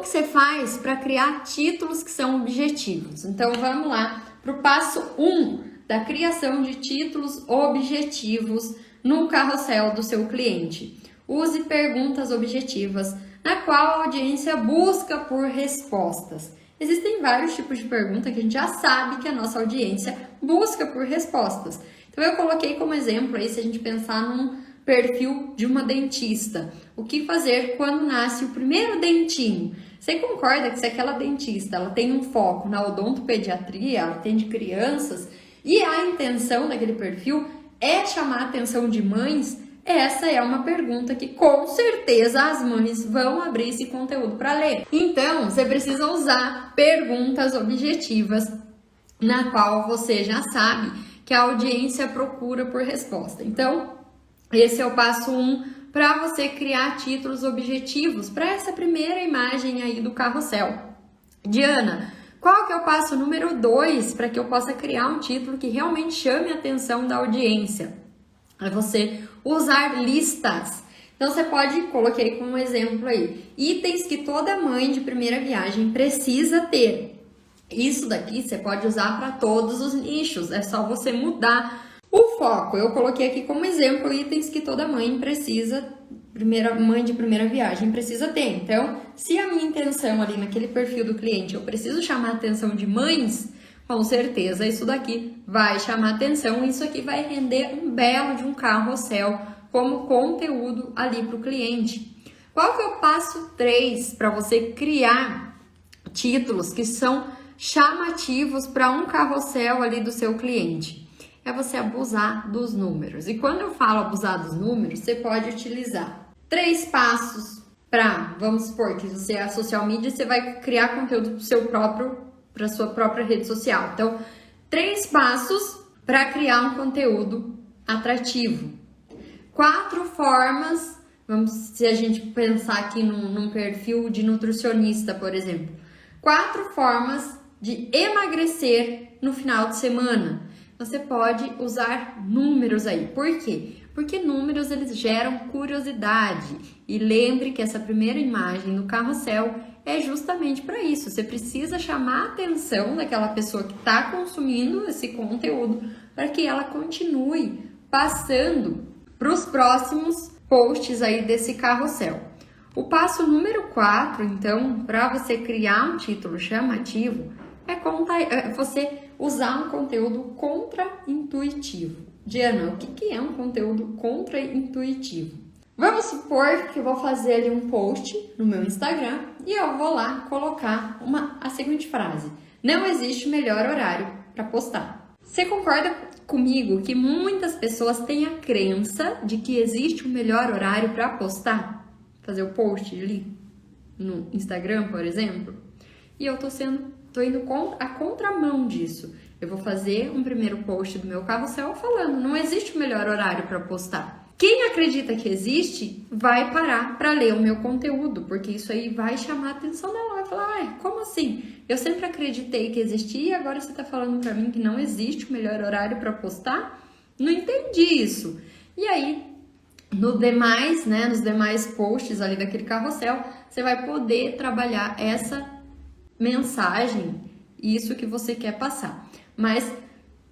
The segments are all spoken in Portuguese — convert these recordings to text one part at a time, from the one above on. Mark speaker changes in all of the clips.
Speaker 1: Como que você faz para criar títulos que são objetivos? Então vamos lá para o passo 1 da criação de títulos objetivos no carrossel do seu cliente. Use perguntas objetivas, na qual a audiência busca por respostas. Existem vários tipos de pergunta que a gente já sabe que a nossa audiência busca por respostas. Então eu coloquei como exemplo aí, se a gente pensar num perfil de uma dentista. O que fazer quando nasce o primeiro dentinho? Você concorda que se aquela dentista ela tem um foco na odontopediatria, ela atende crianças, e a intenção daquele perfil é chamar a atenção de mães, essa é uma pergunta que com certeza as mães vão abrir esse conteúdo para ler. Então, você precisa usar perguntas objetivas, na qual você já sabe que a audiência procura por resposta. Então, esse é o passo 1 para você criar títulos objetivos para essa primeira imagem aí do carrossel. Diana, qual que é o passo número 2 para que eu possa criar um título que realmente chame a atenção da audiência? É você usar listas. Então você pode, coloquei como exemplo aí, itens que toda mãe de primeira viagem precisa ter. Isso daqui você pode usar para todos os nichos, é só você mudar o foco. Eu coloquei aqui como exemplo itens que toda mãe precisa, mãe de primeira viagem precisa ter. Então, se a minha intenção ali naquele perfil do cliente, eu preciso chamar a atenção de mães, com certeza isso daqui vai chamar atenção, isso aqui vai render um belo de um carrossel como conteúdo ali para o cliente. Qual que é o passo 3 para você criar títulos que são chamativos para um carrossel ali do seu cliente? É você abusar dos números. E quando eu falo abusar dos números, você pode utilizar 3 passos para, vamos supor que você é a social media, você vai criar conteúdo para sua própria rede social. Então, 3 passos para criar um conteúdo atrativo. 4 formas, se a gente pensar aqui num perfil de nutricionista, por exemplo. 4 formas de emagrecer no final de semana. Você pode usar números aí. Por quê? Porque números eles geram curiosidade. E lembre que essa primeira imagem no carrossel é justamente para isso. Você precisa chamar a atenção daquela pessoa que está consumindo esse conteúdo para que ela continue passando para os próximos posts aí desse carrossel. O passo número 4, então, para você criar um título chamativo, é você usar um conteúdo contraintuitivo. Diana, o que é um conteúdo contraintuitivo? Vamos supor que eu vou fazer ali um post no meu Instagram e eu vou lá colocar a seguinte frase: não existe melhor horário para postar. Você concorda comigo que muitas pessoas têm a crença de que existe um melhor horário para postar? Fazer o post ali no Instagram, por exemplo? E eu tô indo a contramão disso. Eu vou fazer um primeiro post do meu carrossel falando, não existe o melhor horário para postar. Quem acredita que existe, vai parar para ler o meu conteúdo, porque isso aí vai chamar a atenção dela, vai falar, como assim? Eu sempre acreditei que existia e agora você tá falando para mim que não existe o melhor horário para postar? Não entendi isso. E aí, nos demais posts ali daquele carrossel, você vai poder trabalhar essa mensagem, isso que você quer passar. Mas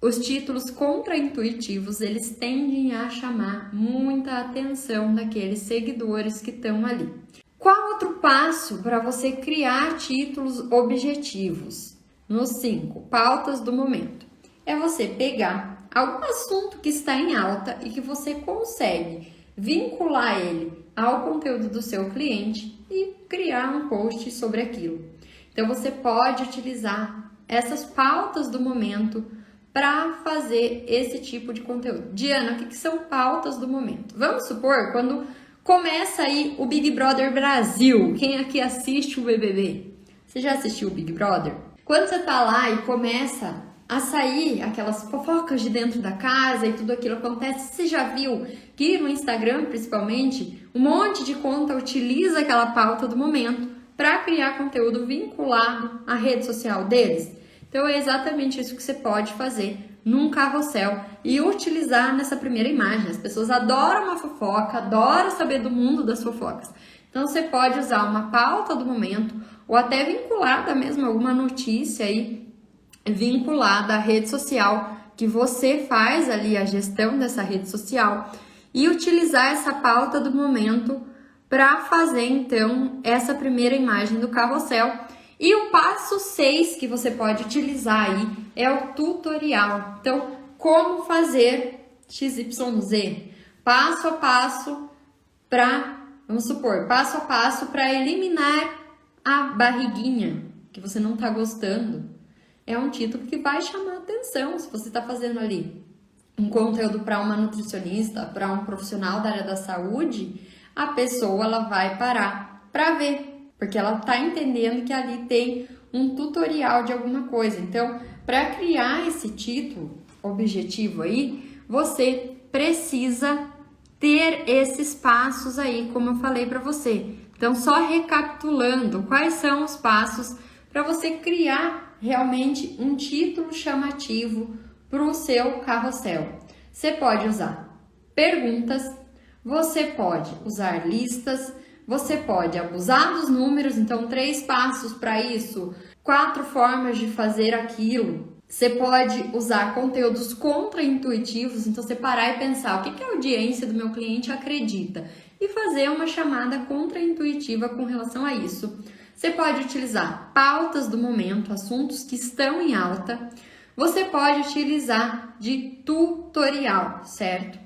Speaker 1: os títulos contraintuitivos, eles tendem a chamar muita atenção daqueles seguidores que estão ali. Qual outro passo para você criar títulos objetivos? No 5, pautas do momento. É você pegar algum assunto que está em alta e que você consegue vincular ele ao conteúdo do seu cliente e criar um post sobre aquilo. Então, você pode utilizar essas pautas do momento para fazer esse tipo de conteúdo. Diana, o que são pautas do momento? Vamos supor, quando começa aí o Big Brother Brasil, quem aqui assiste o BBB? Você já assistiu o Big Brother? Quando você tá lá e começa a sair aquelas fofocas de dentro da casa e tudo aquilo acontece, você já viu que no Instagram, principalmente, um monte de conta utiliza aquela pauta do momento para criar conteúdo vinculado à rede social deles? Então é exatamente isso que você pode fazer num carrossel e utilizar nessa primeira imagem. As pessoas adoram uma fofoca, adoram saber do mundo das fofocas. Então, você pode usar uma pauta do momento ou até vinculada mesmo a alguma notícia aí, vinculada à rede social que você faz ali a gestão dessa rede social e utilizar essa pauta do momento para fazer então essa primeira imagem do carrossel. E o passo 6 que você pode utilizar aí é o tutorial. Então, como fazer XYZ? Passo a passo para, vamos supor, passo a passo para eliminar a barriguinha que você não está gostando. É um título que vai chamar atenção se você está fazendo ali um conteúdo para uma nutricionista, para um profissional da área da saúde, a pessoa ela vai parar para ver, porque ela está entendendo que ali tem um tutorial de alguma coisa. Então, para criar esse título objetivo aí, você precisa ter esses passos aí, como eu falei para você. Então, só recapitulando, quais são os passos para você criar realmente um título chamativo para o seu carrossel? Você pode usar perguntas, você pode usar listas, você pode abusar dos números, então 3 passos para isso, 4 formas de fazer aquilo. Você pode usar conteúdos contraintuitivos, então você parar e pensar o que a audiência do meu cliente acredita e fazer uma chamada contraintuitiva com relação a isso. Você pode utilizar pautas do momento, assuntos que estão em alta. Você pode utilizar de tutorial, certo?